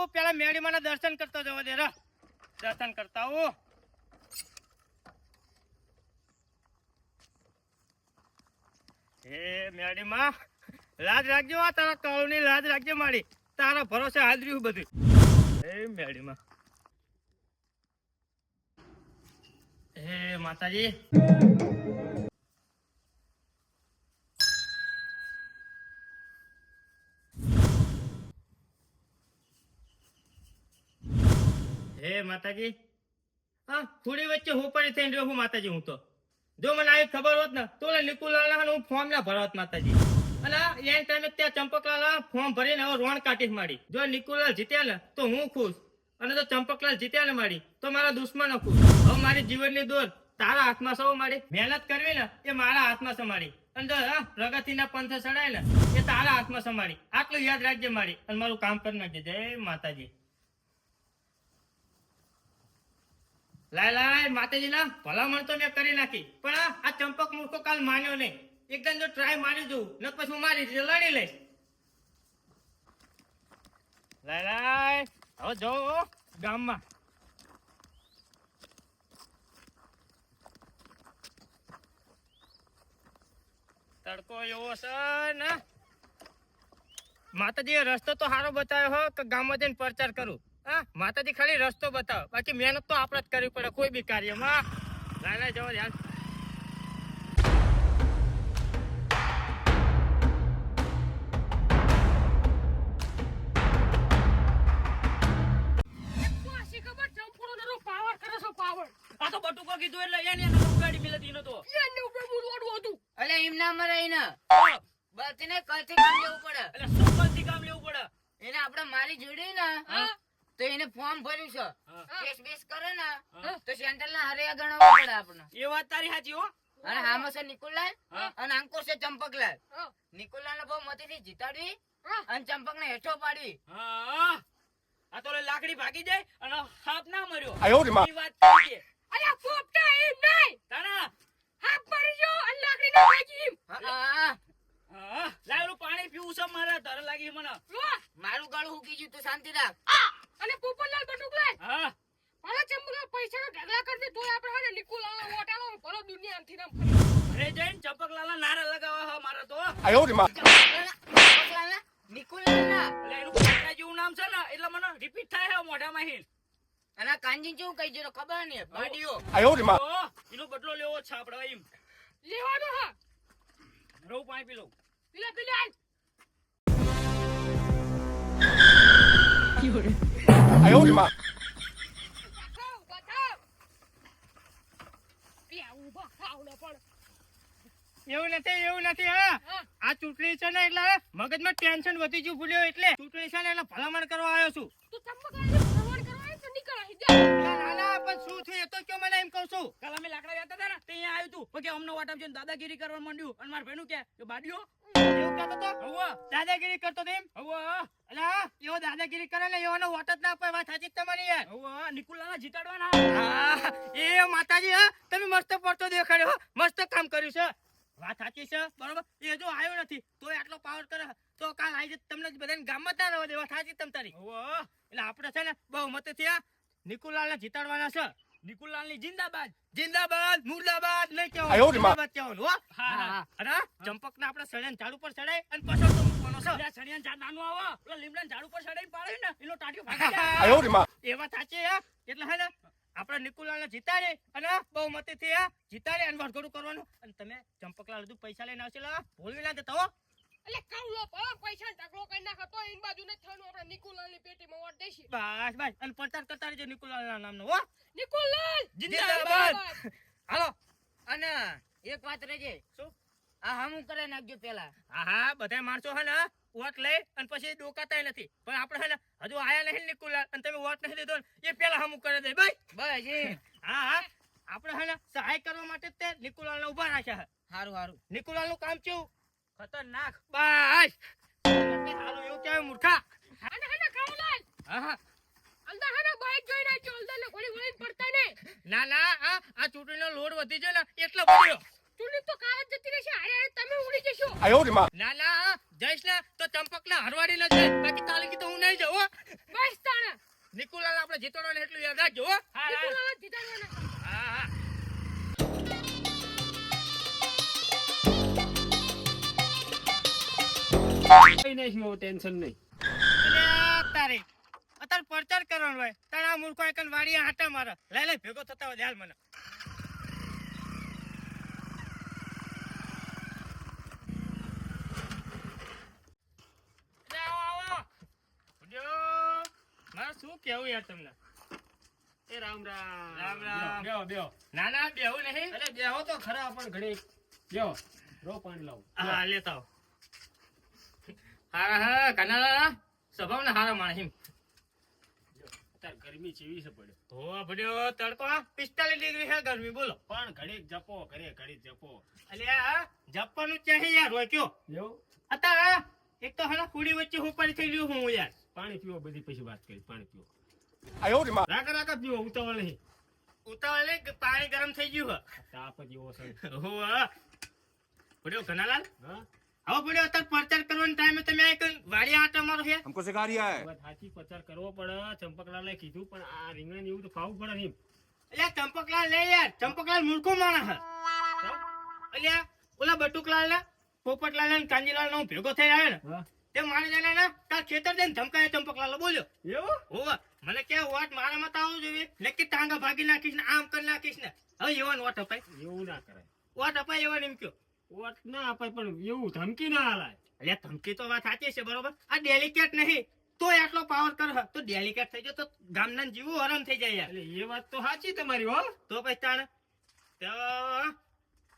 આવું પેલા મેડીમાના દર્શન કરતો જવા દે. દર્શન કરતા આવું. હે મેડીમાં લાજ રાખજો. તારા કળની લાજ રાખજો. મારી તારા ભરોસે હાજર્યું બધું. હે મેડીમાં. હે માતાજી. હે માતાજી. હા થોડી વચ્ચે હું પડી થઈને રહ્યો હું માતાજી. હું તો જો મને આવી ખબર હોત ને તો નિકુલાલ હું ફોર્મ ના ભરત માતાજી. અને એ ટાઈમે ત્યાં ચંપકલાલ ફોર્મ ભરીને હવે રોણ કાઢી મારી. જો નિકુલાલ જીત્યા ને તો હું ખુશ, અને જો ચંપકલાલ જીત્યા ને મારી તો મારા દુશ્મનો ખુશ. હવે મારી જીવનની દોર તારા હાથમાં સૌ. મારી મહેનત કરવી ને એ મારા હાથમાં સમાડી, અને જો પ્રગતિના પંથે ચડાય ને એ તારા હાથમાં સમાડી. આટલું યાદ રાખજે મારી, અને મારું કામ કરી નાખજે. જય માતાજી. લાય માતાજી ના ભલામણ તો મેં કરી નાખી, પણ આ ચંપક મૂર્ખો કાલ માન્યો નહીં. એકદમ જો ટ્રાય મારી દઉં ન પછી હું મારી લડી લઈશ. લાય હવે જાઓ ગામમાં. તડકો એવો છે ને માતાજી રસ્તો તો સારો બતાવ્યો હો કે ગામમાં જઈને પ્રચાર કરું. હા માતાજી ખાલી રસ્તો બતાવો, બાકી મહેનત તો આપણે જ કરવી પડે કોઈ બી કાર્યમાં. લાય જવા ધ્યાન. આ તો બટુકો કીધું એટલે એને ઉગાડી મિલતી નતો. એને ઉપર બોલવાનું હતું. અલે એમ ના મરે એને બસ એને કલથી કામ લેવું પડે. એટલે શું કલથી કામ લેવું પડે? એને આપણે મારી જોડી ને તો એને ફોર્મ ભર્યું છે. કેસ બેસ કરે ને તો સેન્ટ્રલ ના હરિયા ગણવા પડે આપણે. એ વાત તારી સાચી હો. અને હામો છે નિકુલલાલ અને અંકુર છે ચંપકલાલ. નિકુલલાલ ને બહુ મતીથી જીતાડવી અને ચંપક ને હેઠો પાડવી. હા આ તો લાકડી ભાગી જાય અને સાપ ના મર્યો. એ વાત છે. અરે પોપટા એમ નહીં તારા હાપ મારી જો અને લાકડી ના ભાગી. હા લાવલું પાણી પીવું છે મારે. તર લાગી મને. મારું ગાળું હુકી ગયું તું શાંતિ રાખ. અને પોપટલાલ બટુકલાલ હા મારા ચંપકલાલ પૈસાનો ઢગલા કરી દે તોય આપણે હે નિકુલાલ ઓટાલો ભલો દુનિયા આમથી નામ કરી. અરે જઈને ચંપકલાલના નારા લગાવવા હો મારે તો. નિકુલલાલ ના એટલે એનું પોતા જેવું નામ છે ને એટલે મને રિપીટ થાય હે મોઢામાં હિન. અને કાંજી જેવું કઈ જરો ખબર નહીં બાડીઓ. એનો બદલો લેવો છે આપણે એમ. લેવાનો હા રહું પાણી પી લઉં. પીલા પીલા એવું નથી હા. આ ચૂંટણી છે ને એટલે મગજમાં ટેન્શન વધી ગયું ભૂલ્યો એટલે ચૂંટણી છે ને એટલે ભલામણ કરવા આવ્યો છું. તું ચંપકલાલને ભલામણ કરવા આવ્યો તો નીકળ અહીં જા. ના પણ શું થયું એ તો ક્યો મને એમ કહું છું. કાલ અમે લાકડા વેચતા હતા ને તે અહીંયા આવ્યું તું પછી અમને વાટ આપજો દાદાગીરી કરવા માંડ્યું અને મારા ભાઈનું કે બાડીઓ એવું કહેતો તો. હવે દાદાગીરી કરતો તો એમ. હવે અલા એવો દાદાગીરી કરે ને એવાનો વોટ જ ના પાય. વાત સાચી જ તમારી યાર. હવે નિકુલાલને જીતાડવાના. એ માતાજી હા તમે મસ્ત પડતો દેખાડ્યો. મસ્ત કામ કર્યું છે. વાત સાચી છે બરોબર. એ જો આવ્યો નથી તો આટલો પાવર કરે તો કાલ આવી તમને બધાને ગામમાં ના રહેવા દેવા. સાચી તમ તારી. એટલે આપણે છે ને બહુ મત થયા નિકુલાલને જીતાડવાના છે. નિકુલાલની જિંદાબાદ જિંદાબાદ મુર્દાબાદ નહીં કહેવાનું. જિંદાબાદ કહેવાનું હો. હા અરે ચંપકને આપણે સળિયાના ઝાડ ઉપર ચડાય અને પછાડ તો મૂકવાનો છે. સળિયાના ઝાડ નાનું આવો પેલા લીમડાના ઝાડ ઉપર ચડાઈ પાડે ને એનો ટાટિયો ભાગી જાય. એ વાત સાચી હે. એટલે હે ને આપણે નિકુલાલને જીતાડે અને બહુ મતે થયા જીતાડે અને વરઘોડું કરવાનું. અને તમે ચંપકલાલ બધું પૈસા લઈને આવશે ભૂલવી ના દેતા હો. એટલે કાવલો પૈસા ઢગલો કરી નાખો તો એન બાજુ ને થવાનું આપણે નિકુલાલની પેટીમાં વોટ દેશી. બસ અને પ્રચાર કરતા રહેજો નિકુલાલના નામનો હો. નિકુલાલ જિંદાબાદ. હાલો અને એક વાત રહેજે. શું? આ હમું કરે નાખજો પેલા. હા બધા માણસો હે ને વોટ લઈ અને પછી ડોકાતાય નથી. પણ આપણે હે ને હજુ આયા નહીં નિકુલાલ અને તમે વોટ નહીં લીધો એ પેલા હમું કરી દે ભાઈ. બસ હા આપણે હે ને સહાય કરવા માટે તે નિકુલાલને ઉભા રાખ્યા. હારું હારું. નિકુલાલનું કામ કેવું ખતરનાક. બસ હાલો એવું કેવાય મૂર્ખા. અને હને કાવલાલ હા અંદર હને બાઈક જોઈ નાખ્યો અંદર ને ઘોડી ઘોડીને પડતા ને. ના આ ચૂંટણીનો લોડ વધી ગયો ને એટલે પડ્યો. તુલી તો કાલ જ જતી રહેશે હારે હારે તમે ઉડી જશો 哎呦我的妈！ ના ના જઈશ ને તો ચંપકલા હરવાડી ન જાય બાકી કાલે કીધું હું નહીં જાઉં હો. બસ તાણા નિકુલાલ આપણે જીતવાનો ને એટલું યાદ રાખજો હો. નિકુલાલ જીતાડવાના હા હા કઈ નહીં ટેન્શન નહીં. અલ્યા તારે અત્યારે પ્રચાર કરવાનો હોય તારે આ મૂર્ખો એકન વાડી આટા મારે લે ભેગો થતા હોય હાલ મને મારે શું કેવું યાર તમને એ રામ રામ. રામ રામ. બેહો બેહો. ના ના બેવું નહીં અરે બેહો તો ખરા પણ ઘડી બેહો. રો પાણી લાવો. હા લેતા આવો. હા કનાલા સ્વભાવ ને હારા માણસ એમ અત્યારે ગરમી ચેવી છે પડે. હો ભડ્યો તડકો 45 ડિગ્રી છે ગરમી બોલો પણ ઘડીક જપો ઘડીક જપો. અલ્યા જપ્પાનું ચાહે યાર હોય કયો એવું અત્યારે એક તો હલા કુડી વચ્ચે હુપારી થઈ ગયું હું યાર પાણી પીવો બધી પછી વાત કરી. પાણી પીવો. 哎呦我的妈！ રાકા પીવો ઉતાવળ નહીં. ઉતાવળ નહીં, પાણી ગરમ થઈ ગયું તાપ જ એવો છે. હે હો ભડ્યો કનાલાલ હા હવે ભડ્યો અત્યારે પ્રચાર કરવાનો ટાઈમે તમે આ કઈ વાડી આટા મારો છે हमको सिखा रिया है વાત સાચી પ્રચાર કરવો પડે. ચંપકલાલે કીધું પણ આ રીંગણ એવું તો ખાવું પડે ને એમ. અલ્યા ચંપકલાલ લે યાર ચંપકલાલ મૂર્ખો માણસ હે અલ્યા ઓલા બટુકલાલ ને પોપટલાલ ને કાંજીલાલ નો ભેગો થઈ આવ્યો ને હા તે મારે જાણે ને તાર ખેતર જઈને ધમકાય ચંપકલાલ બોલ્યો એવું હોવા મને કે વાત મારા મત આવું જોઈએ નક્કી ટાંગા ભાગી નાખીશ ને આમ કરી નાખીશ ને હવે એવાને વાત અપાય એવું ના કરાય. વાત અપાય એવાને એમ કયો વોટ ના અપાય પણ એવું ધમકી ના હાલાય. અલ્યા ધમકી તો વાત સાચી છે બરોબર આ ડેલિકેટ નહીં તોય આટલો પાવર કર તો ડેલિકેટ થઈ જાય તો ગામના જીવો હરામ થઈ જાય યાર એટલે એ વાત તો સાચી તમારી હો. તો પછી તાણે તો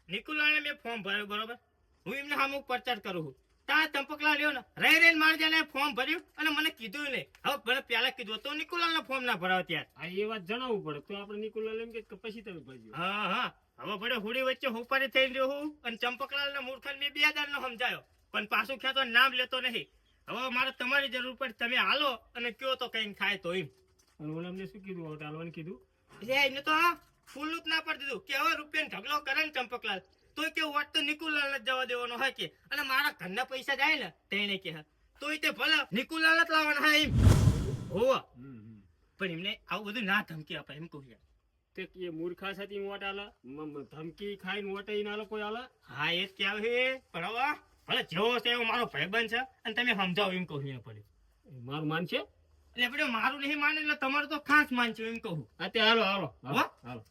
નિકુલાને મેં ફોર્મ ભર્યું બરોબર હું એમને સામું પ્રચાર કરું છું તા ચંપકલા લ્યો ને રહી રહીને મારે જાણે ફોર્મ ભર્યું અને મને કીધું નહીં હવે મને પહેલા કીધું તો નિકુલાલ ફોર્મ ના ભરાવ ત્યારે આ એ વાત જણાવવું પડે તો આપણે નિકોલાલ એમ કે પછી તમે ભરજો. હા હવે ભલે હુડી વચ્ચે હુપારી થઈ રહ્યો હું અને ચંપકલાલ ને મૂર્ખન મેં 2 દાર નો સમજાયો પણ પાછું ખેતો નામ લેતો નહીં હવે મારે તમારી જરૂર પડે તમે હાલો અને કયો તો કઈ થાય તો એમ અને ઓલા અમને શું કીધું હવે ટાલવાનું કીધું. એટલે એને તો ફૂલું જ ના પડી દીધું કે હવે રૂપિયા ઢગલો કરે ને ચંપકલાલ તોય કે વાત તો નિકુલાલ જ જવા દેવાનો હોય કે અને મારા ઘરના પૈસા જાય ને તેને કે તોય તે ભલે નિકુલાલ જ લાવવાના હા એમ હોવા પણ એમને આવું બધું ના ધમકી અપાય એમ કહું યાર તે એ મૂર્ખા સાથે વોટ આલે ધમકી ખાઈને વોટ ઈ ના કોઈ આલે. હા એ જ કહેવાય છે પણ હવે ભલે જેવો છે એવો મારો ભાઈબંધ છે અને તમે સમજાવો એમ કહું એને પડે એ મારું માન છે. એટલે પડે મારું નહીં માને એટલે તમારું તો ખાસ માન છે એમ કહું હા તે હાલો હાલો હાલો હો? હાલો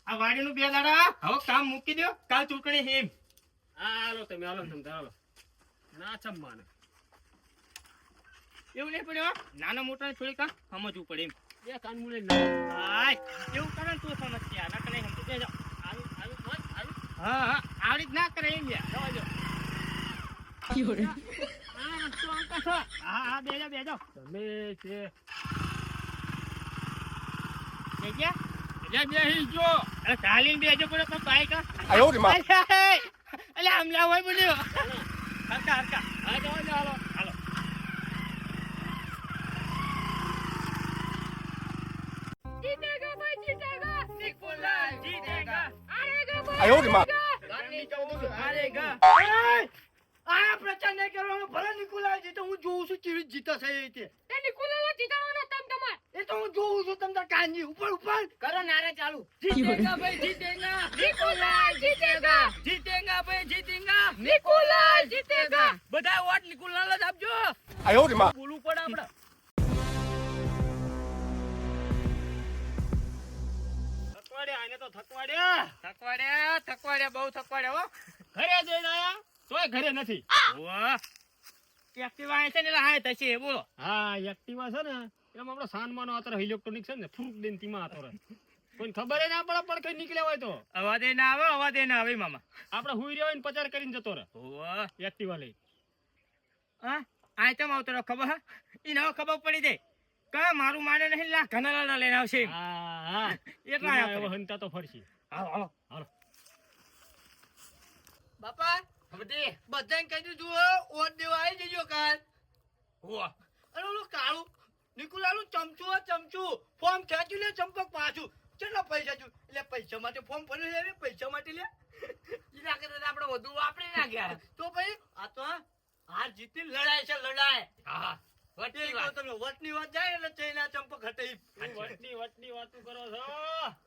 આ વાડીનું 2 દાડા હવે કામ મૂકી દો કાલ ચૂંટણી છે એમ હા હાલો તમે હાલો તમે હાલો ના ચમ માને એવું નહીં પડ્યો નાના મોટા થોડી કામ સમજવું પડે એમ બે કાન મુલે ના હાય એવું કરે ને તું સમજતી આ નકર નહીં સમજતી જાઓ હા આવડી જ ના કરે એમ યાર જવા દો હા રસ્તો આંકા છો હા બેજો તમે છે બેજા બેહી જો અરે ચાલીને બેજો પડે તો બાઈક 哎呦我的妈！ અલે હમલા હોય બોલ્યો હરકા હા જવા હાલો જીતેગા ભાઈ જીતેગા નિકુલાલ જીતેગા હારેગા 哎 ભાઈ 呦我的妈！ ગામની 14 હારેગા આ પ્રચાર નહીં કરવાનો ભલે નિકુલાલ જીતે હું જોઉં છું કેવી જીતે છે એ રીતે તે નિકુલાલ જીતાડવાના તમ તમાર એ તો હું જોઉં છું તમને કાંજી ઉપર કરો નારા ચાલુ જીતેગા ભાઈ જીતેગા નિકુલાલ જીતેગા જીતેગા ભાઈ જીતેગા નિકુલાલ જીતેગા બધા વોટ નિકુલાલ જ આપજો 哎呦我的妈！ બોલવું પડે આપણે થકવાડ્યા આને તો થકવાડ્યા બહુ થકવાડ્યા હો ઘરે જઈને આયા તોય ઘરે નથી. વાહ એક્ટિવા આવે છે ને એટલે હાય થશે બોલો હા એક્ટિવા છે ને એમાં આપણો સાનમાનો અત્યારે ઇલેક્ટ્રોનિક છે ને ફૂક દઈને તીમાં હતો રે કોઈ ખબર ના પડે પણ કઈ નીકળ્યા હોય તો અવાજ ના આવે મામા આપણે હુઈ રહ્યો હોય ને પચાર કરીને જતો રહે વાહ એક્ટિવા લઈ. હા આ તેમ આવતો રહ્યો ખબર ઈ નવો ખબર પડી જાય કા મારું માને નહીં લા ઘનાલા લઈને આવશે હા એટલા આયા એવો કરે. હંતા તો ફરશી. હાલો હાલો બાપા બધાને કહી દીધું ઓટ દેવા આવી જજો કાલ વાહ અને ઓલું કાળું નિકુલાનું ચમચું ફોર્મ ખેંચ્યું લે ચંપક પાછું કેટલા પૈસા છું એટલે પૈસા માટે ફોર્મ ભર્યું લે પૈસા માટે લે એના કરતા આપણે વધુ વાપરી નાખ્યા. તો ભાઈ આ તો હાર જીતની લડાઈ છે, લડાઈ. હા, વટની એ વાત. તો તમે વટની વાત જાય એટલે ચૈના ચંપક હટે. તું વટની વાતું કરો છો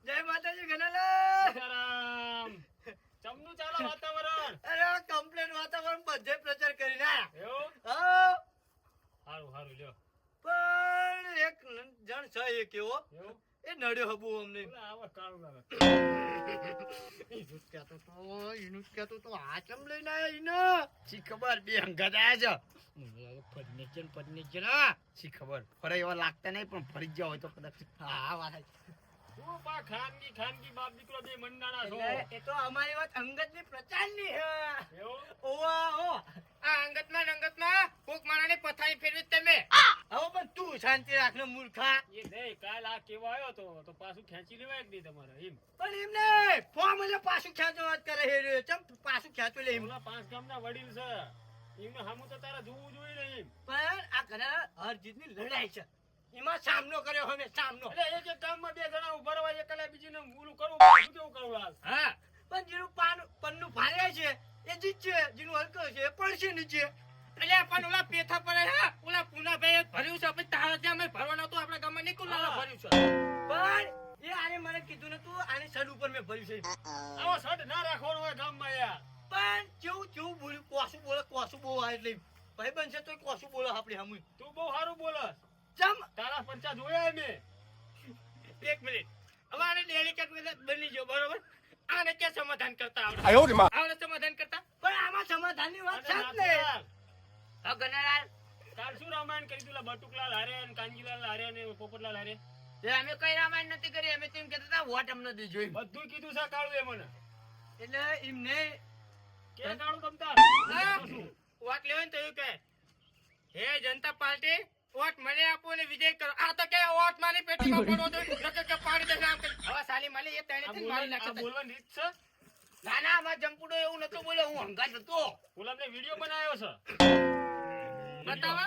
જય માતાજી ગણાલા. સીતારામ. ચમનું ચાલે વાતાવરણ અરે કમ્પ્લેન વાતાવરણ બધે પ્રચાર કરી ના. એવું હા સારું સારું લ્યો પણ એક જણ છે એ કેવો એવું એ નડ્યો હબુ અમને. ઓલા આવા કાળું લાગે. એનું જ કહેતો તો આ ચમ લઈને આયા ઈને? શી ખબર બે હંગાત આયા છે. શી ખબર ફરે એવા લાગતા નહીં પણ ફરી જ ગયા હોય તો કદાચ. હા વાત તું પા ખાનગી બાપ દીકરો બે મંડાણા છો એ તો અમારી વાત અંગતની પ્રચારની છે. એવું ઓવા ઓ આ અંગતમાં કોક માણાની પથારી ફેરવી તમે. હવે પણ તું શાંતિ રાખ ને મૂર્ખા. એ નહીં કાલ આ કેવો આવ્યો તો પાછું ખેંચી લેવાય કે નહીં તમારે એમ પણ એમને ફોર્મ એટલે પાછું ખેંચો વાત કરે હે રે. ચમ પાછું ખેંચો લે એમ. ઓલા 5 ગામના વડીલ છે એમને સામું તો તારા જોવું જોઈએ ને એમ પણ આ ઘણા હર જીતની લડાઈ છે. એમાં સામનો કર્યો હવે સામનો. એટલે એક ગામમાં બે જણા ઉભા રહેવા એકલા બીજીને ઓલું કરવું પાછું કેવું કરવું લાલ હા પણ જેનું પન્નું ભારે છે એ જીતશે, જેનું હલકો છે એ પડશે નીચે. એટલે પણ ઓલા પેથા પર હે ઓલા પુનાભાઈએ ભર્યું છે પછી તારા ત્યાં મેં ભરવાનો તો આપણા ગામમાં નિકુલાલે હા. ભર્યું છે. પણ એ આને મને કીધું ને તું આની સડ ઉપર મેં ભર્યું છે. આવો સટ ના રાખવાનો હોય ગામમાં યાર પણ કેવું બોલ્યું, કોસું બહુ આ એટલે ભાઈ બનશે તો કોસું બોલો આપડે હમું. તું બહુ સારું બોલસ ચમ તારા પંચા જોયા મેં એક મિનિટ હવે આને ડેલિકેટ બની ગયો બરોબર. આને ક્યાં સમાધાન કરતા આવડે? 哎呦我的妈！ આવડે સમાધાન કરતા? પણ આમાં સમાધાનની વાત અને છે જ ને. નાથલાલ, હા ગણાલાલ, કાલ શું રામાયણ કરી તુલા બટુકલાલ હારે અને કાંજીલાલ હારે અને પોપટલાલ હારે એ અમે કઈ રામાયણ નથી કરી, અમે તેમ કહેતા હતા વોટ અમને દેજો એમ. બધું કીધું છે કાળું એ મને એટલે એમને કે કાળું તમતાર હા, વોટ લેવાય ને તો એવું કહે હે જનતા પાર્ટી વોટ મને આપો ને વિજય કરો. આ તો કે વોટ મારી પેટીમાં પડવો જોઈએ નકર કે પાડી દેશે આમ કરી. હવે સાલી માલી એ તણે થી મારી આ નાખતા. બોલવાની રીત છે ના ના આમાં જંપુડો એવું નતો બોલ્યો, હું હંગાત હતો. ઓલા મેં વિડીયો બનાવ્યો છે બતાવો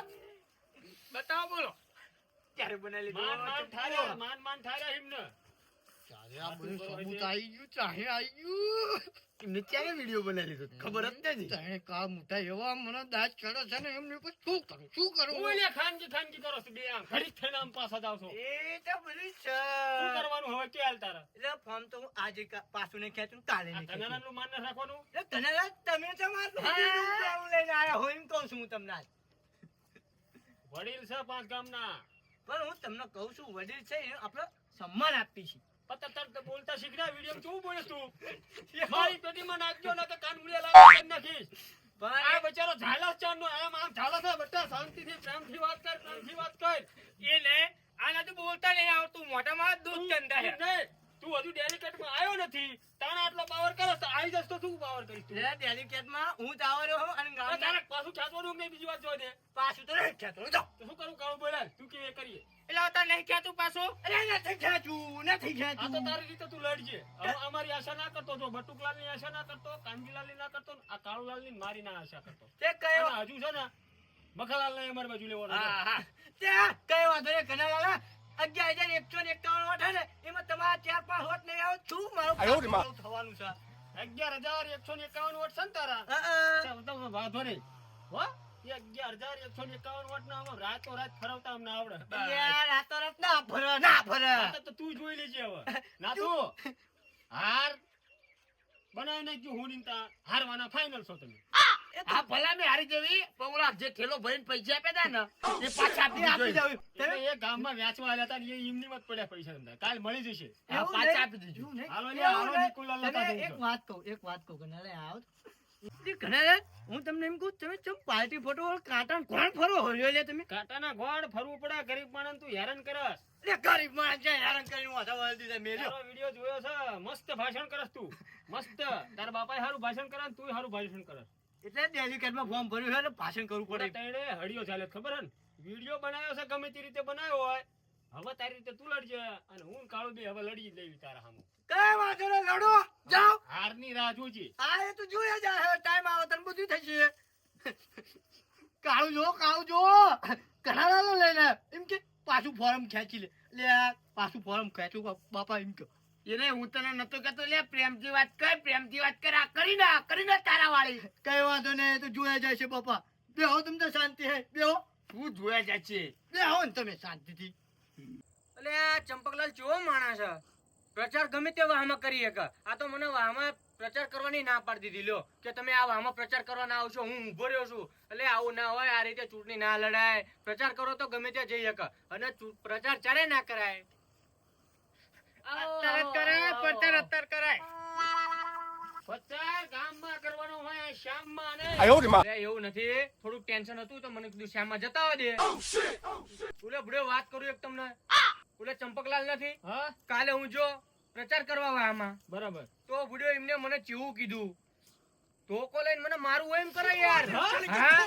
બતાવો બોલો ક્યારે બનાવી લીધો? માન ઠાર્યા એમને ત્યારે આ બધું સબૂત આવી ગયું, ચાહે આવી ગયું. એમને ક્યારે વિડીયો બનાવી લીધો? ખબર જ નથી. ચાહે કા મોટા એવા મને દાજ ચડે છે ને એમને પછી શું કરું? ઓલે ખાનગી કરો છો બે આમ ઘડીક થઈને આમ પાછા જાવ છો એ તો બધું છે. શું કરવાનું હવે કે હાલ તારા એટલે ફોર્મ તો હું આજે પાછું નહીં ખેંચું, કાલે આ નહીં ખેંચું. કનાનાનું માન ન રાખવાનું એટલે ધનાલા તમે તો મારું રૂપિયાનું લઈને આયા હો એમ કહું છું હું તમને આજ. વડીલ છે 5 ગામના પણ હું તમને કહું છું વડીલ છે એ આપણે સન્માન આપી છે. પતર તો બોલતા શીખના વિડીયો કેવું બોલે તું મારી પેટીમાં નાખજો ના તો કાનમુડિયા લાગી નાખીશ પણ આ બચારો ઝાલા ચાંદનો આમ ઝાલા છે બેટા શાંતિથી પ્રેમથી વાત કર એ ને આના તો બોલતા નહીં આવતું, મોઢામાં દૂધ ચંદા હે. નહીં, તું હજુ ડેલિકેટમાં આવ્યો નથી તાણે આટલો પાવર કરો તો આવી જશ તો શું પાવર કરીશ તું એટલે ડેલિકેટમાં હું જ આવ્યો હોઉં અને ગામના તારે પાછું ખેંચવાનું કે નહીં બીજી વાત જોઈ દે પાછું તો નહીં ખેંચું. જાઓ. તો શું કરું કાળું બોલાય તું કેવી કરીએ એટલે હવે તારે નહીં કહેતું પાછું. અરે નથી ખેંચું, નથી આ તો ખેંચું. તારી રીતે તું લડજે હવે અમારી આશા ના કરતો જો બટુકલાલની આશા ના કરતો કાંજીલાલની ના કરતો આ કાળુલાલની ને મારી ના આશા કરતો તે કયો અને હજુ છે ને મખાલાલને અમારી બાજુ લેવાનો છે. હા હા ત્યાં કઈ વાંધો નહીં ઘણાવાળા 11,151 વોટ હે ને એમાં તમારા 4-5 વોટ નહીં આવે શું મારું આયો રે માં. ખાતું થવાનું છે. 11,151 વોટ છે ને તારા અ, ચાલ, તમે વાંધો નહીં હો 11,151 વોટ ના આમાં રાતોરાત ફરવતા અમને આવડે યાર રાતોરાત ના ભરે, ના ભરે. આ તો તું જોઈ લેજે હવે ના તું હાર બનાવી નાખજો હું નીતા હારવાના ફાઇનલ છો તમે હા ભલા મેં હારી જવી પણ ઓલા જે થેલો ભરીને પૈસા આપ્યા હતા ને એ પાછા એ આપી આપી જાવ. એટલે એ ગામમાં વ્યાચવા આલ્યા હતા ને એ એમની મત પડ્યા પૈસા તમને કાલ મળી જશે હા, એવું પાછા નહીં. આપી દીધું. એવું નહીં. હાલો ને, એવું હાલો નહીં. નિકુલાલ તમે નતા એક દઉં વાત કહું ઘનાલે આવો. એ ઘનાલે, હું તમને એમ કહું તમે ચમ પાર્ટી ફોટો વાળો કાંટા કોણ ફરો હોલ્યો લે તમે? કાંટાના ગોળ ફરવું પડે ગરીબ માણસ તું હેરાન કરસ લે ગરીબ માણસ છે હેરાન કરીને વાંધા વાળી દીધા મેલ્યો. તારો વિડિયો જોયો છે મસ્ત ભાષણ કરસ તું મસ્ત તારા બાપાએ સારું ભાષણ કરે તું સારું ભાષણ કરસ એટલે ડેલિકેટમાં ફોર્મ ભર્યું છે એટલે ભાષણ કરવું પડે. તણે હડિયો ચાલે ખબર હે ને વિડિયો બનાવ્યો છે ગમે તે રીતે બનાવ્યો હોય હવે તારી રીતે તું લડજે અને હું ને કાળું બે હવે લડી જ લેવી તારા સામે કઈ વાંધો નહીં, લડો જાઓ. હારની રાહ જોજે આ એ તો જોયા જાય ટાઈમ આવે તને બધું થશે. કાળું જો ઘણા લઈને એમ કે પાછું ફોર્મ ખેંચી લે. લે આ પાછું ફોર્મ ખેંચું બાપા એમ કે એને હું તને નતો કહેતો લે પ્રેમથી વાત કર આ કરી ના તારા વાળી કઈ વાંધો નહીં તો જોયા જાય છે બાપા બેહો તમને શાંતિ હે બેહો તું જોયા જાય છે બેહો ને તમે શાંતિથી એટલે આ ચંપકલાલ કેવો માણસ છે પ્રચાર ગમે તે વાહમાં કરી શકે આ તો મને વાહમાં પ્રચાર કરવાની ના પાડી દીધી લ્યો કે તમે આ વાહમાં પ્રચાર કરવા ના આવશો હું ઊભો રહ્યો છું એટલે આવું ના હોય આ રીતે ચૂંટણી ના લડાય પ્રચાર કરો તો ગમે ત્યાં જઈ શકે અને પ્રચાર ચારે ના કરાય અત્યારે કરાય પ્રચાર અત્યારે કરાય પ્રચાર ગામમાં કરવાનો હોય શ્યામમાં ને 哎呦我的妈！ અરે એવું નથી થોડુંક ટેન્શન હતું તો મને કીધું શ્યામમાં જતા હોય દે ઓલે બુડે વાત કરું એક તમને ઓલે ચંપકલાલ નથી હા કાલે હું જો પ્રચાર કરવા વાહમાં બરાબર તો બુડ્યો એમને મને ચેવું કીધું ધોકો લઈને મને મારું એમ કરે યાર હા?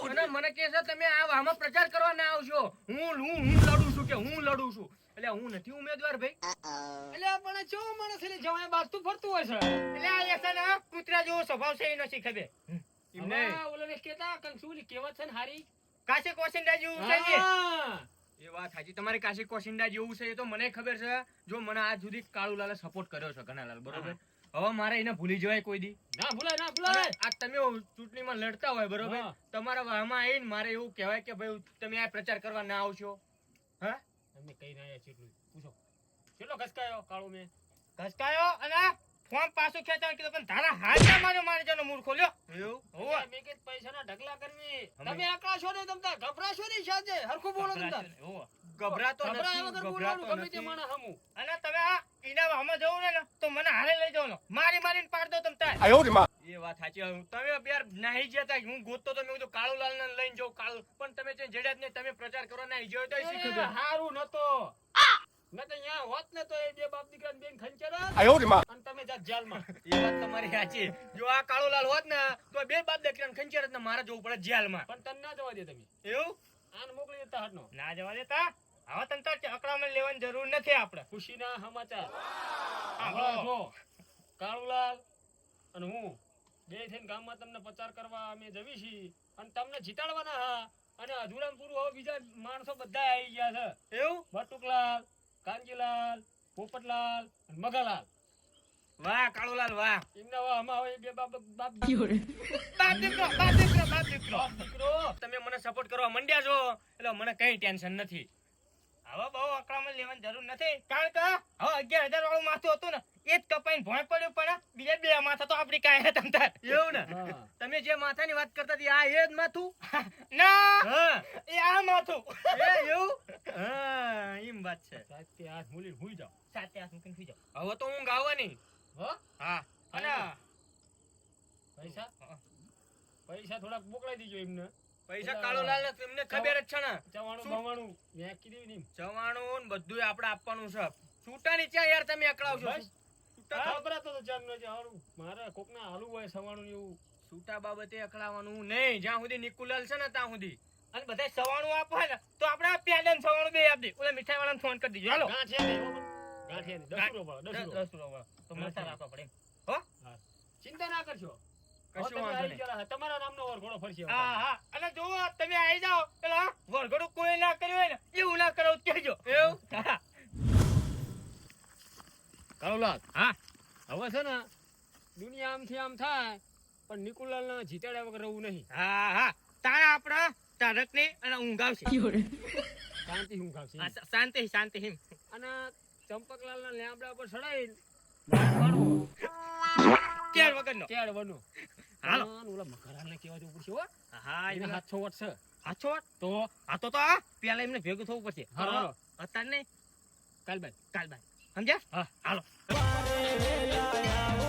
અને મને કહે છે તમે આ વાહમાં પ્રચાર કરવા ના આવશો હું લડું છું કે હું લડું છું એટલે હું નથી ઉમેદવાર ભાઈ એટલે પણ કેવો માણસ એટલે જવાય બાજતું ફરતું હોય છે એટલે આ એસા ને કૂતરા જેવો સ્વભાવ છે એ નથી ખબર એમને એમને ઓલાને કેતા કંસુલી કેવત છે ને હારી કાશી કોશિંડા જેવું છે ને હા. એ વાત સાચી તમારી કાશી કોશિંડા જેવું છે એ તો મને ખબર છે જો મને આજ સુધી કાળુલાલે સપોર્ટ કર્યો છે ઘનાલાલ બરોબર હવે મારે એને ભૂલી જવાય કોઈ દી ના ભૂલાય અને ભૂલાય આ તમે ચૂંટણીમાં લડતા હોય બરોબર હા. તમારા વાહમાં આવીને મારે એવું કહેવાય કે ભાઈ તમે આ પ્રચાર કરવા ના આવશો હા અમે કઈ ના આયા ચેટલું પૂછો કેટલો ઘસકાયો કાળો મેં ઘસકાયો અને ફોન પાછું ખેંચાવ કીધું પણ તારા હાથમાં મારે જનો મૂળ ખોલ્યો એવું હોવે. મેં કીધું પૈસાના ઢગલા કરવી અમે- તમે આકડા છો ને તમતા ગભરાશો નહીં સાજે હરખું બોલો તમતા હોવે. ગભરાતો ગભરાયા વગર નથી બોલવાનું ગભરાતો ગમે તે નથી માણસ હમું અને તમે આ ઈના વાહમાં જવું ને તો મને હારે લઈ જાવ મારીને પાડ દો તમ તાર 哎呦我的妈！ એ વાત સાચી તમે યાર નાહી જતા હું ગોતતો તો મેં કીધું કાળુલાલ ને લઈને જાઉં કાળુ પણ તમે જે જડ્યા જ નહીં તમે પ્રચાર કરવા નાહી ગયો તો એ શીખી એ ગયો હારું નતો ન તો અહીંયા હોત ને તો એ બે બાપ દીકરાને બેન ખંચેરા 哎呦我的妈！ અને તમે જાત જેલમાં એ વાત તમારી સાચી જો આ કાળુલાલ હોત ને તો બે બાપ દીકરાને ખંચેર જ ને મારે જવું પડે જેલમાં પણ તને ના જવા દે તમે એવું આને મોકલી દેતા હાટનો ના જવા દેતા હવે તને તાર અકળામણ લેવાની જરૂર નથી આપણે ખુશીના સમાચાર હા, હવે હા. જો કાળુલાલ અને હું બે થઈને ગામમાં તમને પ્રચાર કરવા અમે જવી છીએ અને તમને જીતાડવાના હા અને અધૂરામ પૂરું હવે બીજા માણસો બધા આવી ગયા છે એવું બટુકલાલ કાંજીલાલ પોપટલાલ અને મગાલાલ વાહ કાળુલાલ વાહ એમના હવે આમાં હવે બે બાપ બાપ દીકરો દીકરો તમે મને સપોર્ટ કરવા માંડ્યા છો એટલે મને કઈ ટેન્શન નથી હવે બહુ અકળામણ લેવાની જરૂર નથી કારણ કે હવે 11,000 વાળું માથું હતું ને એ જ કપાઈને ભોંય પડ્યું પણ બીજા બે માથા તો આપડી કાંઈ તમ તાર એવું ને હા. તમે જે માથાની વાત કરતા હતી આ એ જ માથું ના હા એ આ માથું એ એવું હા એમ વાત છે સાચે હાથ મૂલીને હુઈ જાઓ સાતે હાથ મૂકીને સુઈ જાઓ હવે તો હું ગાવાની હો હા અને પૈસા પૈસા થોડાક મોકલાઈ દીજો એમને પૈસા કાળુલાલ ને એમને ખબર જ છે ને ચવાણું શું? બવાણું મેં કીધું નહીં જવાનું ને બધું આપણે આપવાનું છે છૂટાની ચા યાર તમે અકળાવશો બસ. છૂટા ખબરાતો તો ચાર નો હારું મારે કોકના હાલું હોય સવાણું ને એવું છૂટા બાબતે અકળાવાનું નહીં જ્યાં સુધી નિકુલાલ છે ને ત્યાં સુધી અને બધા સવાણું આપે ને તો આપણે આ પ્યાદન સવાણું બે આપી દે ઓલા મીઠાઈ વાળાને ફોન કરી દીજો હાલો ગાંઠિયા નહીં હો પણ. ગાંઠિયા નહીં 10 રૂપિયા 10 રૂપિયા. 10 રૂપિયા તો મળતા રાખવા પડે હો ચિંતા ના કરશો કશું હવે તમે વાંધો આવી નહીં. ગયા. તમારા નામનો વરઘોડો ફરશે હવે. હા હા અને જો તમે આવી જાઓ પેલા વરઘોડું કોઈ ના કર્યું હોય ને એવું ના કરો તો કહેજો એવું હા કાળુલાલ હા હવે છે ને દુનિયા આમથી આમ થાય પણ નિકુલાલને જીતાડ્યા વગર રહેવું નહીં હા હા તારે આપણા તારકની અને ઊંઘ આવશે શાંતિ હું ખાવશે હા, શાંતિ શાંતિ હિમ અને ચંપકલાલના લેમડા પર ચડાઈને કેર વગરનો કેળ બનો હાલો. અને ઓલા મકરાને કહેવા જવું પડશે હો હા એને એને હાથ 6 વર્ષ છે હાચો તો આ તો આ પેલા એમને ભેગું થવું પડશે હાલો, હાલો. અત્યારે નહીં કાલ બાદ કાલ બાદ સમજ્યા હા હાલો રે